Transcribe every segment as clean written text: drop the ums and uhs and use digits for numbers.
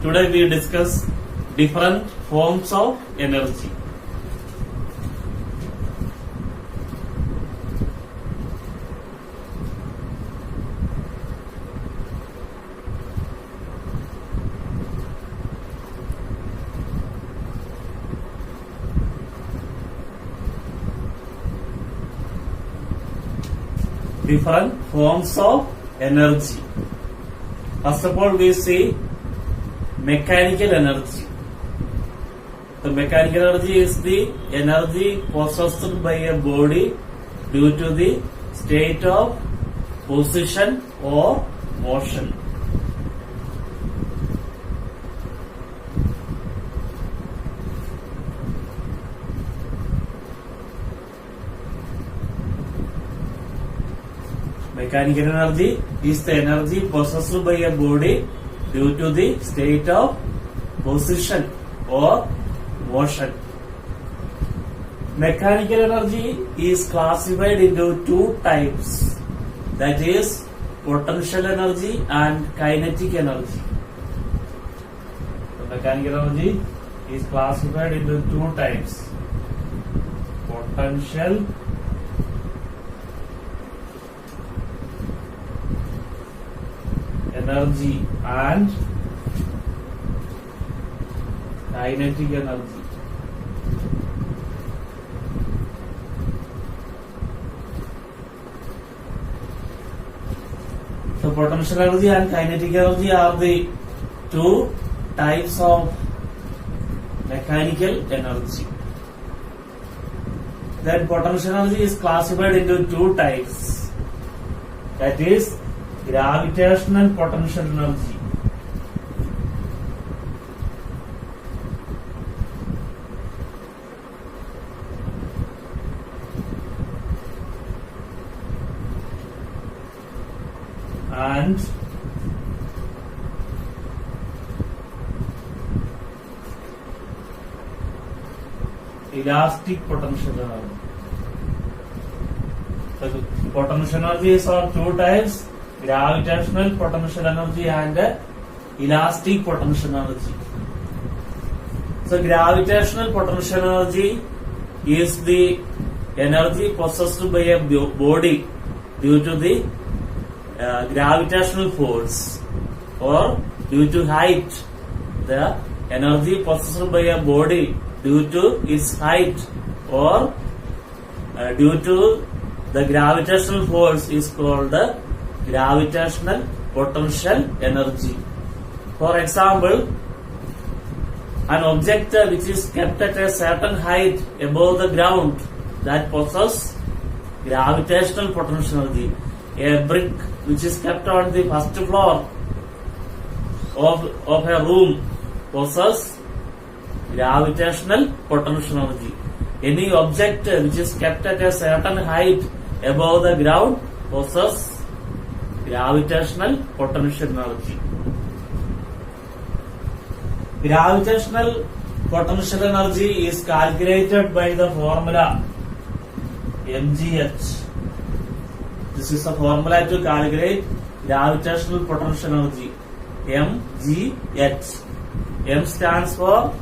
Today we discuss different forms of energy. Different forms of energy. First of all, we see mechanical energy. The mechanical energy is the energy possessed by a body due to the state of position or motion. Mechanical energy is the energy possessed by a body due to the state of position or motion. Mechanical energy is classified into two types, that is potential energy and kinetic energy. The mechanical energy is classified into two types, potential energy and kinetic energy. So potential energy and kinetic energy are the two types of mechanical energy. Then potential energy is classified into two types, that is gravitational potential energy and elastic potential energy. So potential energy is of two types, gravitational potential energy and elastic potential energy. So gravitational potential energy is the energy possessed by a body due to the gravitational force or due to height. The energy possessed by a body due to its height or due to the gravitational force is called the gravitational potential energy. For example, an object which is kept at a certain height above the ground, that possesses gravitational potential energy. A brick which is kept on the first floor of a room possesses gravitational potential energy. Any object which is kept at a certain height above the ground possesses gravitational potential energy. Gravitational potential energy is calculated by the formula mgh. This is the formula to calculate gravitational potential energy, mgh. M stands for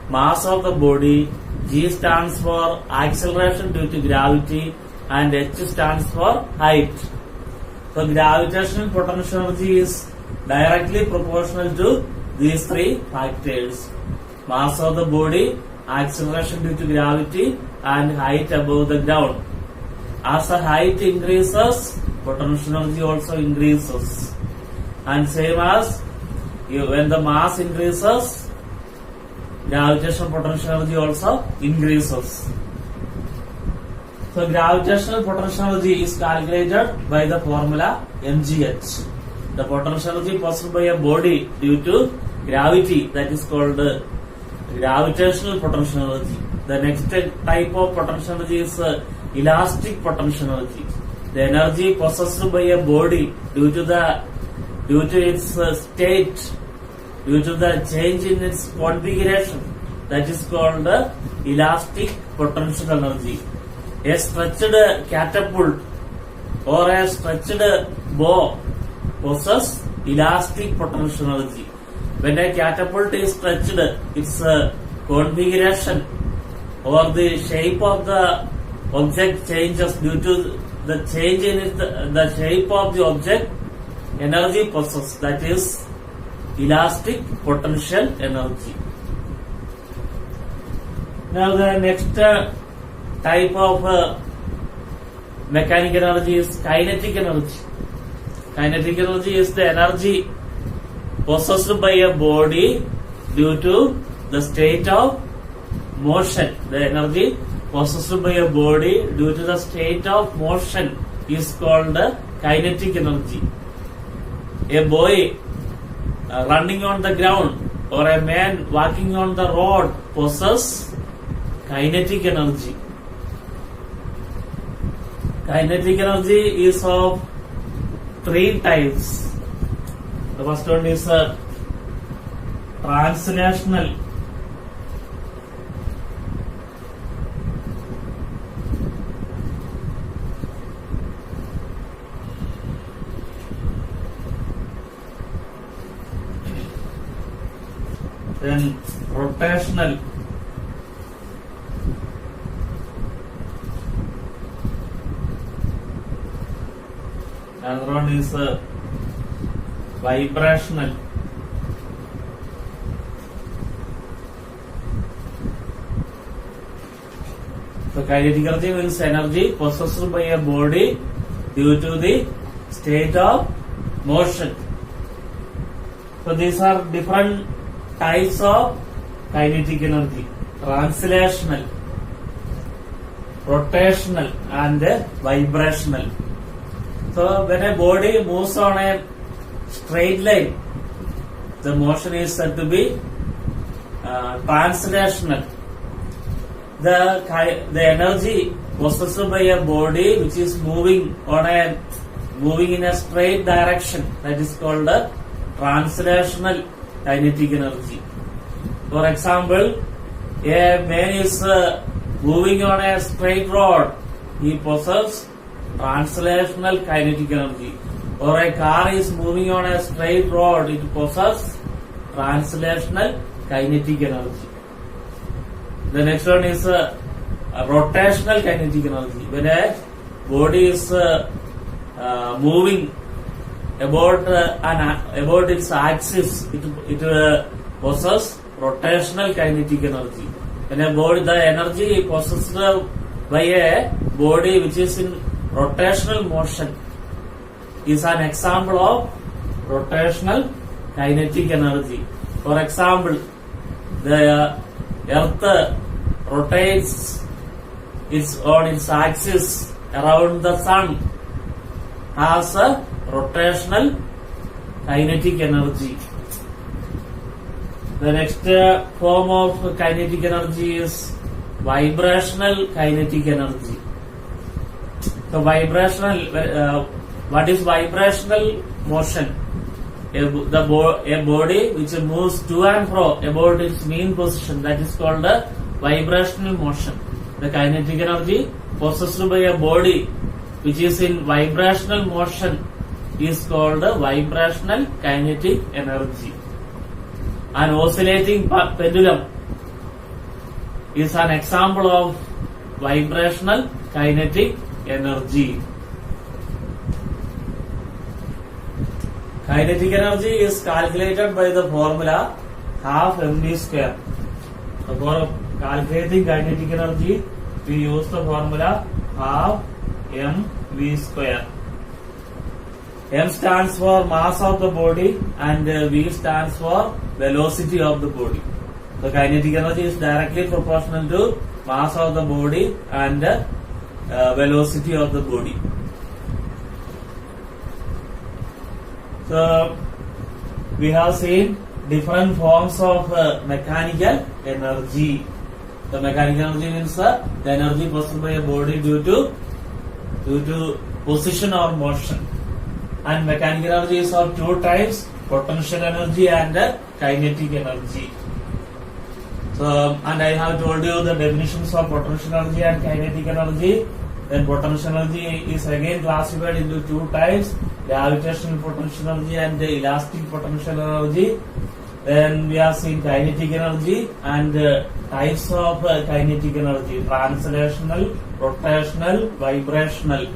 mass of the body, G stands for acceleration due to gravity, and H stands for height. So gravitational potential energy is directly proportional to these three factors: mass of the body, acceleration due to gravity, and height above the ground. As the height increases, potential energy also increases. And same as when the mass increases, gravitational potential energy also increases. So gravitational potential energy is calculated by the formula mgh. The potential energy possessed by a body due to gravity, that is called gravitational potential energy. The next type of potential energy is elastic potential energy. The energy possessed by a body due to its state, due to the change in its configuration, that is called elastic potential energy. A stretched catapult or a stretched bow possesses elastic potential energy. when a catapult is stretched, its configuration or the shape of the object changes due to the change in the shape of the object. Energy possessed, that is elastic potential energy. Now the next type of mechanical energy is kinetic energy. Kinetic energy is the energy possessed by a body due to the state of motion. The energy possessed by a body due to the state of motion is called kinetic energy. A boy running on the ground or a man walking on the road possesses kinetic energy. Kinetic energy is of three types. The first one is translational. Then rotational. Another one is vibrational. So kinetic energy means energy possessed by a body due to the state of motion. So these are different types of kinetic energy: translational, rotational, and vibrational. So when a body moves on a straight line, the motion is said to be translational. The energy possessed by a body which is moving in a straight direction, that is called translational kinetic energy. For example, a man is moving on a straight road, he possesses translational kinetic energy. Or a car is moving on a straight road, it possesses translational kinetic energy. The next one is rotational kinetic energy. When a body is moving about its axis, it possesses rotational kinetic energy. When a body, the energy possessed by a body which is in rotational motion is an example of rotational kinetic energy. For example, the earth rotates on its axis around the sun, has a rotational kinetic energy. The next form of kinetic energy is vibrational kinetic energy. So vibrational, what is vibrational motion? A body which moves to and fro about its mean position, that is called a vibrational motion. The kinetic energy possessed by a body which is in vibrational motion is called a vibrational kinetic energy. An oscillating pendulum is an example of vibrational kinetic energy. Kinetic energy is calculated by the formula half mv square. So for calculating kinetic energy, we use the formula half mv square. M stands for mass of the body and V stands for velocity of the body. So kinetic energy is directly proportional to mass of the body and velocity of the body. So we have seen different forms of mechanical energy. The mechanical energy means the energy possessed by a body due to position or motion. And mechanical energy is of two types: potential energy and kinetic energy. So, and I have told you the definitions of potential energy and kinetic energy. Then potential energy is again classified into two types: gravitational potential energy and the elastic potential energy. Then we have seen kinetic energy and types of kinetic energy: translational, rotational, vibrational.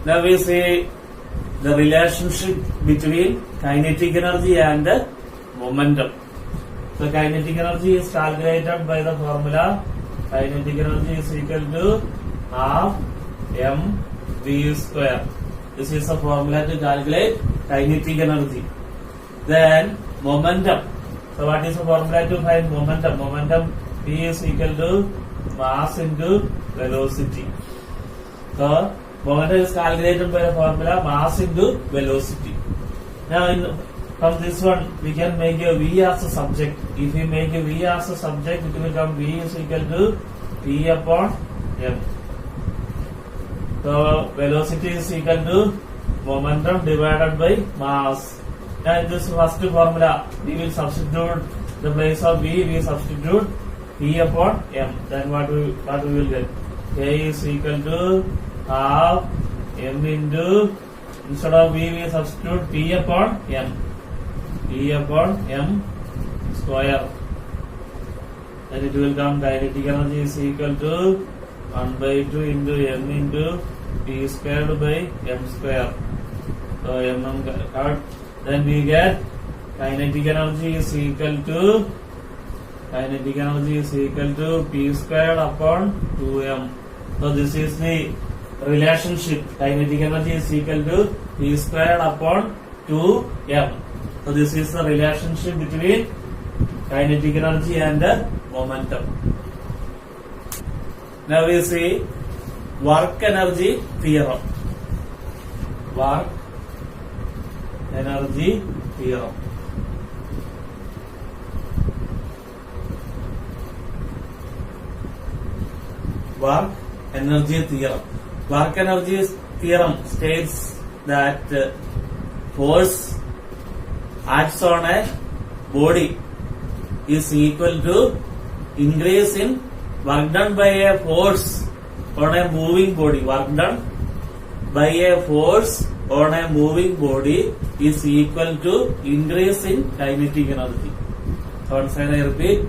Now we see the relationship between kinetic energy and momentum. So kinetic energy is calculated by the formula kinetic energy is equal to half mv square. This is the formula to calculate kinetic energy. Then momentum. So what is the formula to find momentum? Momentum P is equal to mass into velocity. So momentum is calculated by the formula mass into velocity. Now from this one we can make a V as a subject. If we make a V as a subject, it will become V is equal to P upon M. So velocity is equal to momentum divided by mass. Now in this first formula we will substitute the place of V, we substitute P upon M. Then what we will get? K is equal to half M into, instead of V we substitute P upon M. P upon M square. Then it will come kinetic energy is equal to 1 by 2 into M into P squared by M square. So M cut. Then we get kinetic energy is equal to P squared upon 2M. So this is the relationship. Kinetic energy is equal to P squared upon 2M. So this is the relationship between kinetic energy and momentum. Now we see work energy theorem. Work energy theorem. Work energy theorem. Work energy theorem states that force acts on a body is equal to increase in work done by a force on a moving body. Work done by a force on a moving body is equal to increase in kinetic energy. So once again I repeat,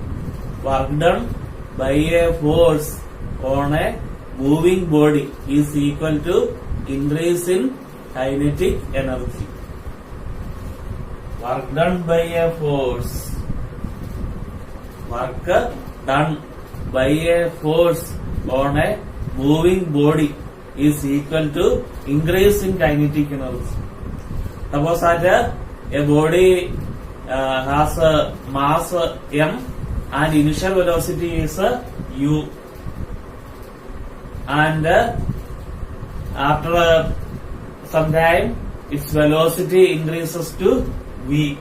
work done by a force on a moving body is equal to increase in kinetic energy. Work done by a force. Work done by a force on a moving body is equal to increase in kinetic energy. Suppose that a body has a mass m and initial velocity is u, and after some time its velocity increases to v.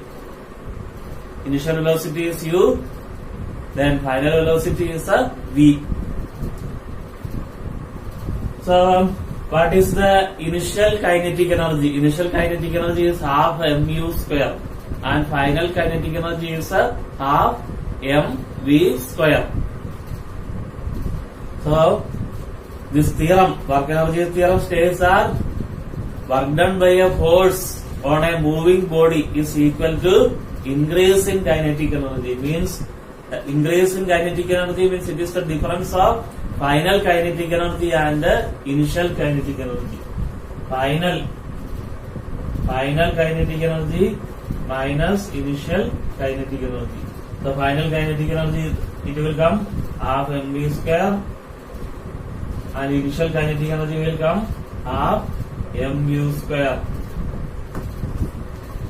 Initial velocity is u, then final velocity is v. So what is the initial kinetic energy? Initial kinetic energy is half mu square and final kinetic energy is half mv square. So this theorem, work energy theorem, states that work done by a force on a moving body is equal to increase in kinetic energy. Means increase in kinetic energy means it is the difference of final kinetic energy and initial kinetic energy. Final kinetic energy minus initial kinetic energy. The final kinetic energy, it will come half mv square and initial kinetic energy will come half mu square.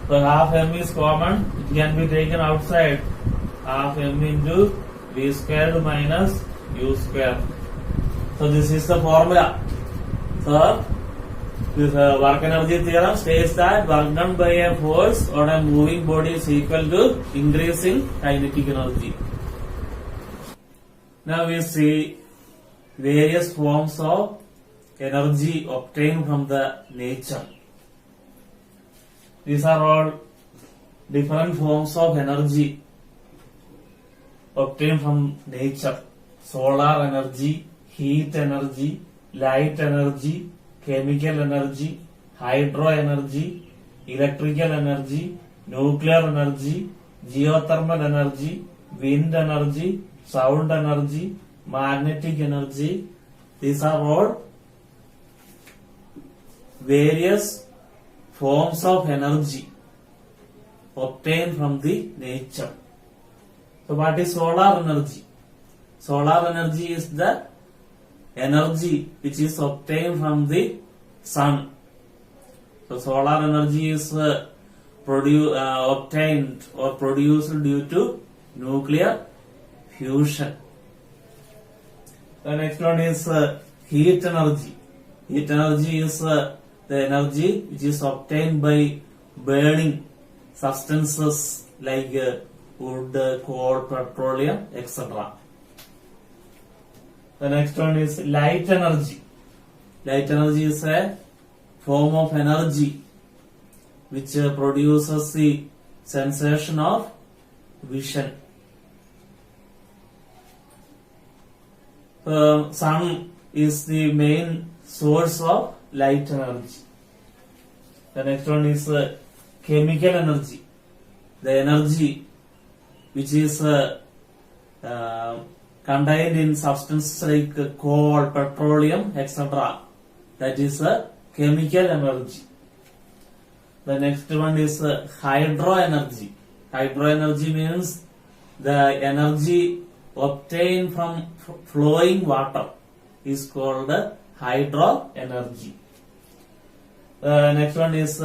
So half m is common, it can be taken outside. Half m into v squared minus u square. So this is the formula. So this work energy theorem states that work done by a force on a moving body is equal to increase in kinetic energy. Now we see various forms of energy obtained from the nature. These are all different forms of energy obtained from nature. Solar energy, heat energy, light energy, chemical energy, hydro energy, electrical energy, nuclear energy, geothermal energy, wind energy, sound energy, magnetic energy. These are all various forms of energy obtained from the nature. So what is solar energy? Solar energy is the energy which is obtained from the sun. So solar energy is obtained or produced due to nuclear fusion. The next one is heat energy. Heat energy is the energy which is obtained by burning substances like wood, coal, petroleum, etc. The next one is light energy. Light energy is a form of energy which produces the sensation of vision. Sun is the main source of light energy. The next one is chemical energy. The energy which is contained in substances like coal, petroleum, etc. That is chemical energy. The next one is hydro energy. Hydro energy means the energy obtained from flowing water is called hydro energy. The next one is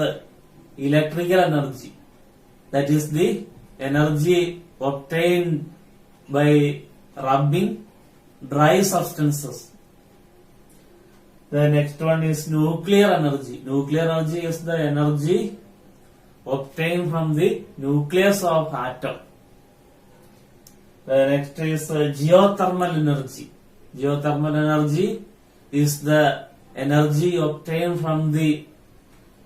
electrical energy. That is the energy obtained by rubbing dry substances. The next one is nuclear energy. Nuclear energy is the energy obtained from the nucleus of atom. The next is geothermal energy. Geothermal energy is the energy obtained from the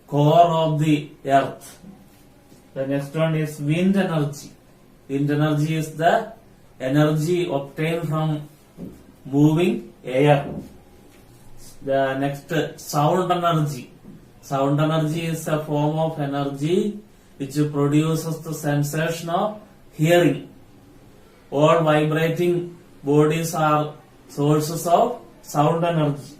core of the earth. The next one is wind energy. Wind energy is the energy obtained from moving air. The next, sound energy. Sound energy is a form of energy which produces the sensation of hearing. All vibrating bodies are sources of sound energy.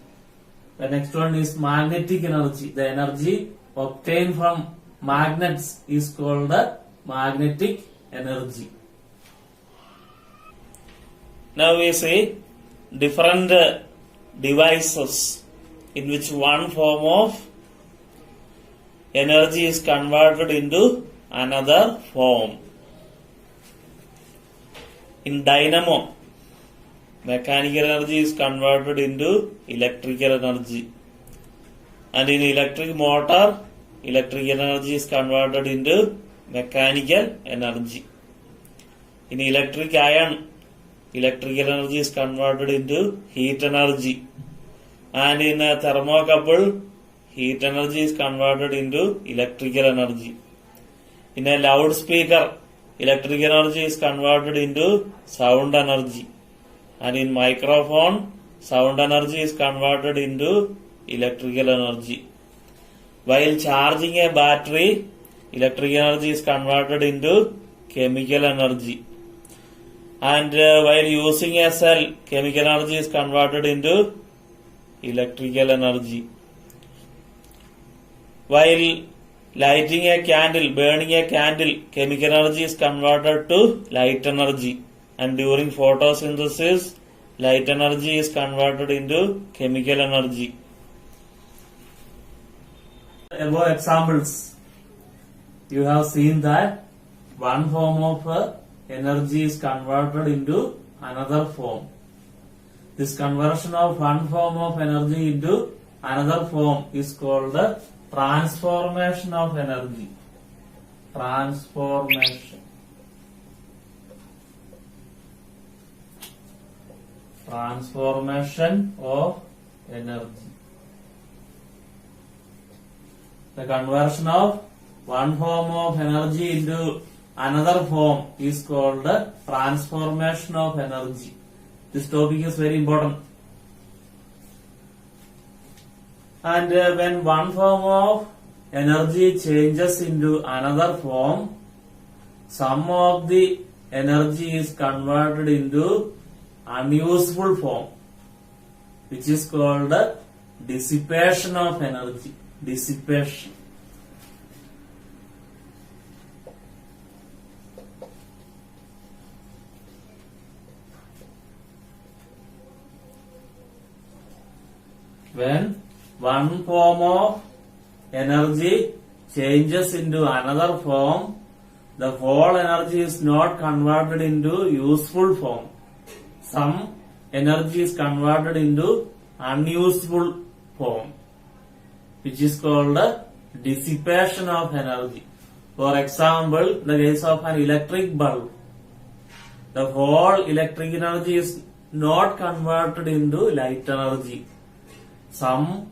The next one is magnetic energy. The energy obtained from magnets is called the magnetic energy. Now we see different devices in which one form of energy is converted into another form. In dynamo, mechanical energy is converted into electrical energy. And in electric motor, electrical energy is converted into mechanical energy. In electric iron, electrical energy is converted into heat energy. And in a thermocouple, heat energy is converted into electrical energy. In a loudspeaker, electrical energy is converted into sound energy. And in microphone, sound energy is converted into electrical energy. While charging a battery, electrical energy is converted into chemical energy. And while using a cell, chemical energy is converted into electrical energy. While lighting a candle, burning a candle, chemical energy is converted to light energy. And during photosynthesis, light energy is converted into chemical energy. Above examples, you have seen that one form of energy is converted into another form. This conversion of one form of energy into another form is called the transformation of energy. Transformation. Transformation of energy. The conversion of one form of energy into another form is called the transformation of energy. This topic is very important. And when one form of energy changes into another form, some of the energy is converted into unuseful form, which is called dissipation of energy. Dissipation. When one form of energy changes into another form, the whole energy is not converted into useful form. Some energy is converted into unuseful form, which is called dissipation of energy. For example, the case of an electric bulb, the whole electric energy is not converted into light energy. Some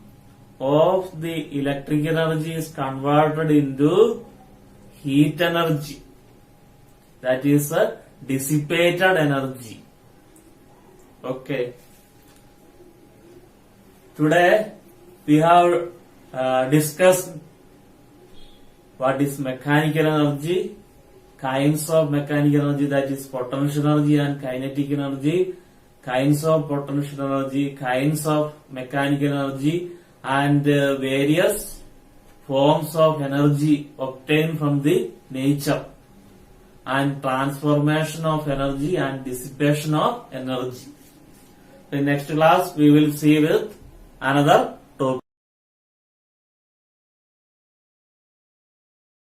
of the electric energy is converted into heat energy. That is a dissipated energy. Okay. Today we have discussed what is mechanical energy, kinds of mechanical energy, that is potential energy and kinetic energy, kinds of potential energy, kinds of mechanical energy, and various forms of energy obtained from the nature, and transformation of energy and dissipation of energy. In next class we will see with another